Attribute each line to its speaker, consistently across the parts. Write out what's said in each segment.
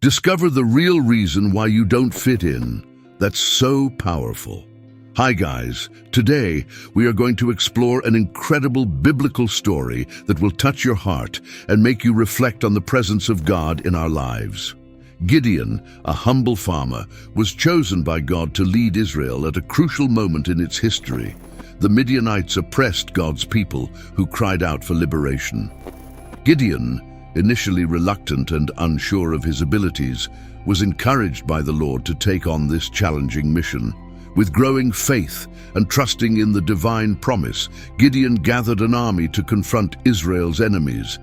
Speaker 1: Discover the real reason why you don't fit in. That's so powerful. Hi guys, today we are going to explore an incredible biblical story that will touch your heart and make you reflect on the presence of God in our lives. Gideon, a humble farmer, was chosen by God to lead Israel at a crucial moment in its history. The Midianites oppressed God's people who cried out for liberation. Gideon, initially reluctant and unsure of his abilities, was encouraged by the Lord to take on this challenging mission. With growing faith and trusting in the divine promise, Gideon gathered an army to confront Israel's enemies.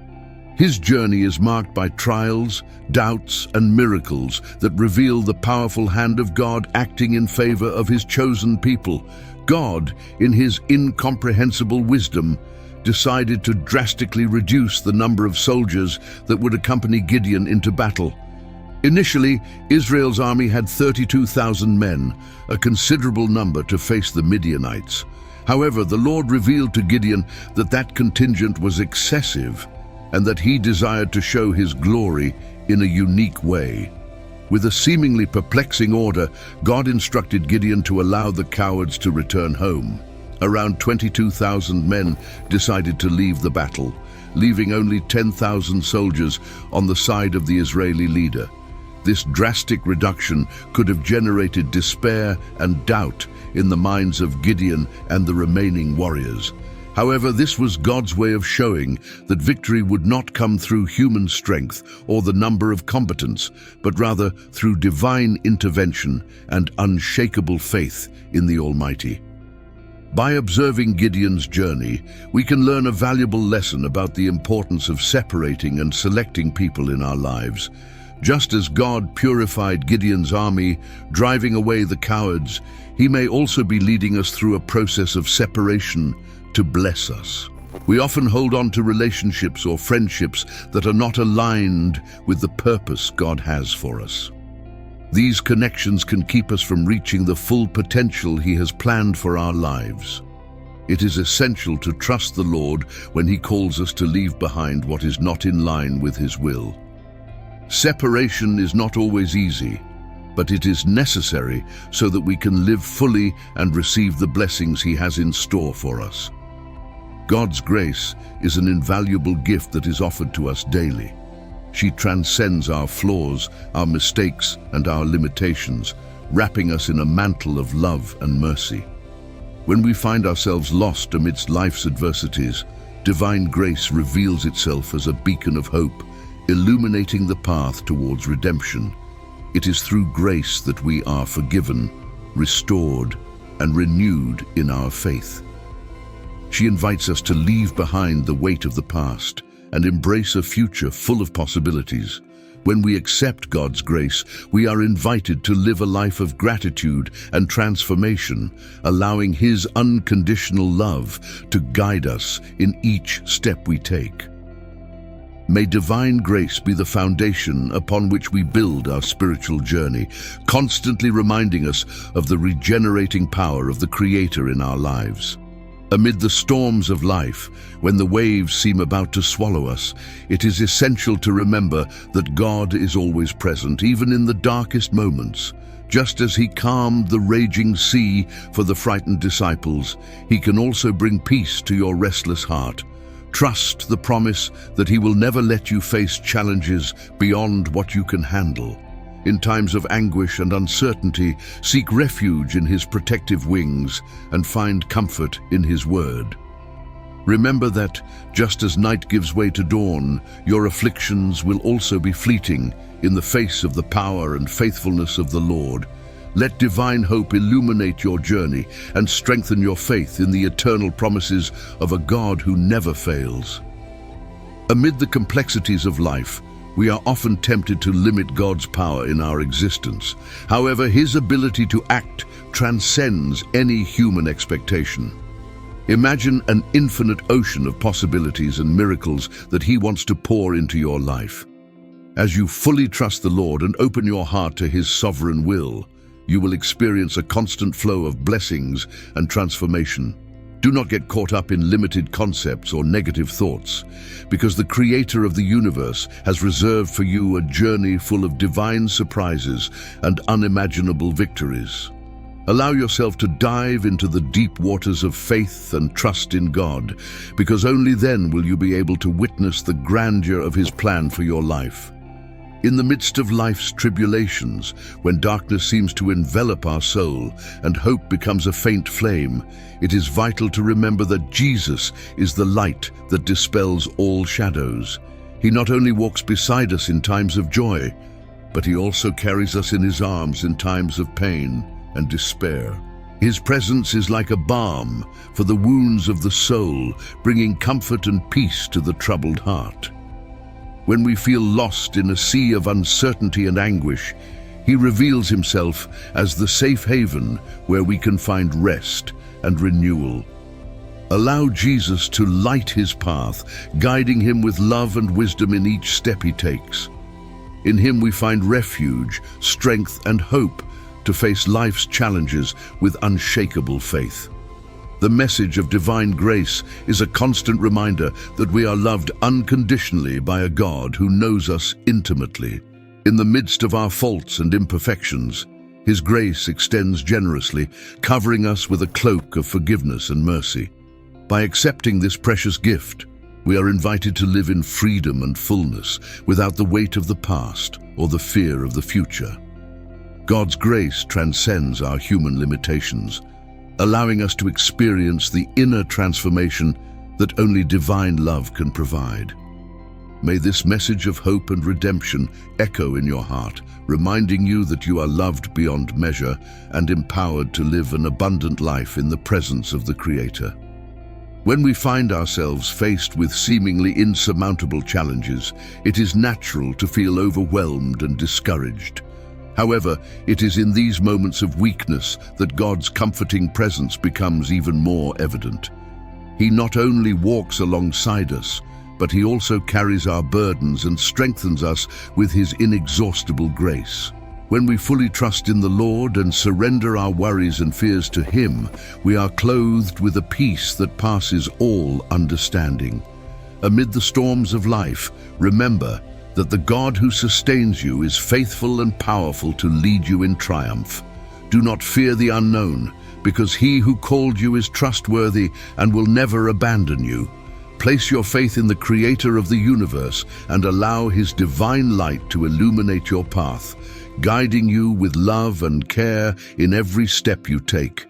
Speaker 1: His journey is marked by trials, doubts, and miracles that reveal the powerful hand of God acting in favor of his chosen people. God, in his incomprehensible wisdom, decided to drastically reduce the number of soldiers that would accompany Gideon into battle. Initially, Israel's army had 32,000 men, a considerable number to face the Midianites. However, the Lord revealed to Gideon that that contingent was excessive and that he desired to show his glory in a unique way. With a seemingly perplexing order, God instructed Gideon to allow the cowards to return home. Around 22,000 men decided to leave the battle, leaving only 10,000 soldiers on the side of the Israeli leader. This drastic reduction could have generated despair and doubt in the minds of Gideon and the remaining warriors. However, this was God's way of showing that victory would not come through human strength or the number of combatants, but rather through divine intervention and unshakable faith in the Almighty. By observing Gideon's journey, we can learn a valuable lesson about the importance of separating and selecting people in our lives. Just as God purified Gideon's army, driving away the cowards, he may also be leading us through a process of separation to bless us. We often hold on to relationships or friendships that are not aligned with the purpose God has for us. These connections can keep us from reaching the full potential He has planned for our lives. It is essential to trust the Lord when He calls us to leave behind what is not in line with His will. Separation is not always easy, but it is necessary so that we can live fully and receive the blessings He has in store for us. God's grace is an invaluable gift that is offered to us daily. She transcends our flaws, our mistakes, and our limitations, wrapping us in a mantle of love and mercy. When we find ourselves lost amidst life's adversities, divine grace reveals itself as a beacon of hope, illuminating the path towards redemption. It is through grace that we are forgiven, restored, and renewed in our faith. She invites us to leave behind the weight of the past and embrace a future full of possibilities. When we accept God's grace, we are invited to live a life of gratitude and transformation, allowing His unconditional love to guide us in each step we take. May divine grace be the foundation upon which we build our spiritual journey, constantly reminding us of the regenerating power of the Creator in our lives. Amid the storms of life, when the waves seem about to swallow us, it is essential to remember that God is always present, even in the darkest moments. Just as He calmed the raging sea for the frightened disciples, He can also bring peace to your restless heart. Trust the promise that He will never let you face challenges beyond what you can handle. In times of anguish and uncertainty, seek refuge in His protective wings and find comfort in His word. Remember that, just as night gives way to dawn, your afflictions will also be fleeting in the face of the power and faithfulness of the Lord. Let divine hope illuminate your journey and strengthen your faith in the eternal promises of a God who never fails. Amid the complexities of life, we are often tempted to limit God's power in our existence. However, His ability to act transcends any human expectation. Imagine an infinite ocean of possibilities and miracles that He wants to pour into your life. As you fully trust the Lord and open your heart to His sovereign will, you will experience a constant flow of blessings and transformation. Do not get caught up in limited concepts or negative thoughts, because the Creator of the universe has reserved for you a journey full of divine surprises and unimaginable victories. Allow yourself to dive into the deep waters of faith and trust in God, because only then will you be able to witness the grandeur of His plan for your life. In the midst of life's tribulations, when darkness seems to envelop our soul and hope becomes a faint flame, it is vital to remember that Jesus is the light that dispels all shadows. He not only walks beside us in times of joy, but He also carries us in His arms in times of pain and despair. His presence is like a balm for the wounds of the soul, bringing comfort and peace to the troubled heart. When we feel lost in a sea of uncertainty and anguish, He reveals Himself as the safe haven where we can find rest and renewal. Allow Jesus to light His path, guiding Him with love and wisdom in each step He takes. In Him we find refuge, strength, and hope to face life's challenges with unshakable faith. The message of divine grace is a constant reminder that we are loved unconditionally by a God who knows us intimately. In the midst of our faults and imperfections, His grace extends generously, covering us with a cloak of forgiveness and mercy. By accepting this precious gift, we are invited to live in freedom and fullness without the weight of the past or the fear of the future. God's grace transcends our human limitations, allowing us to experience the inner transformation that only divine love can provide. May this message of hope and redemption echo in your heart, reminding you that you are loved beyond measure and empowered to live an abundant life in the presence of the Creator. When we find ourselves faced with seemingly insurmountable challenges, it is natural to feel overwhelmed and discouraged. However, it is in these moments of weakness that God's comforting presence becomes even more evident. He not only walks alongside us, but He also carries our burdens and strengthens us with His inexhaustible grace. When we fully trust in the Lord and surrender our worries and fears to Him, we are clothed with a peace that passes all understanding. Amid the storms of life, remember that the God who sustains you is faithful and powerful to lead you in triumph. Do not fear the unknown, because He who called you is trustworthy and will never abandon you. Place your faith in the Creator of the universe and allow His divine light to illuminate your path, guiding you with love and care in every step you take.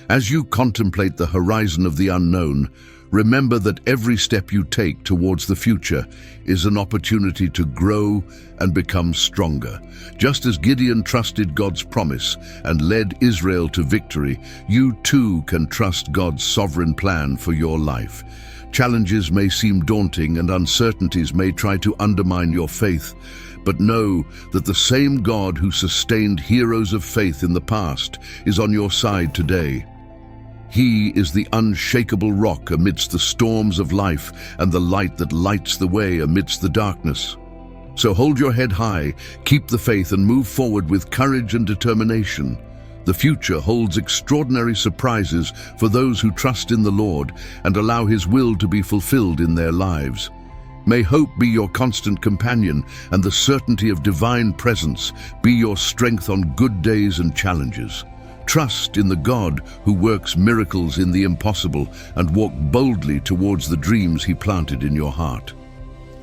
Speaker 1: As you contemplate the horizon of the unknown, remember that every step you take towards the future is an opportunity to grow and become stronger. Just as Gideon trusted God's promise and led Israel to victory, you too can trust God's sovereign plan for your life. Challenges may seem daunting and uncertainties may try to undermine your faith, but know that the same God who sustained heroes of faith in the past is on your side today. He is the unshakable rock amidst the storms of life and the light that lights the way amidst the darkness. So hold your head high, keep the faith, and move forward with courage and determination. The future holds extraordinary surprises for those who trust in the Lord and allow His will to be fulfilled in their lives. May hope be your constant companion and the certainty of divine presence be your strength on good days and challenges. Trust in the God who works miracles in the impossible and walk boldly towards the dreams He planted in your heart.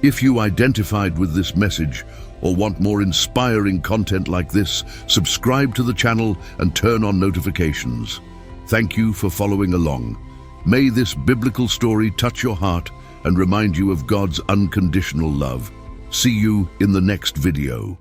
Speaker 1: If you identified with this message or want more inspiring content like this, subscribe to the channel and turn on notifications. Thank you for following along. May this biblical story touch your heart and remind you of God's unconditional love. See you in the next video.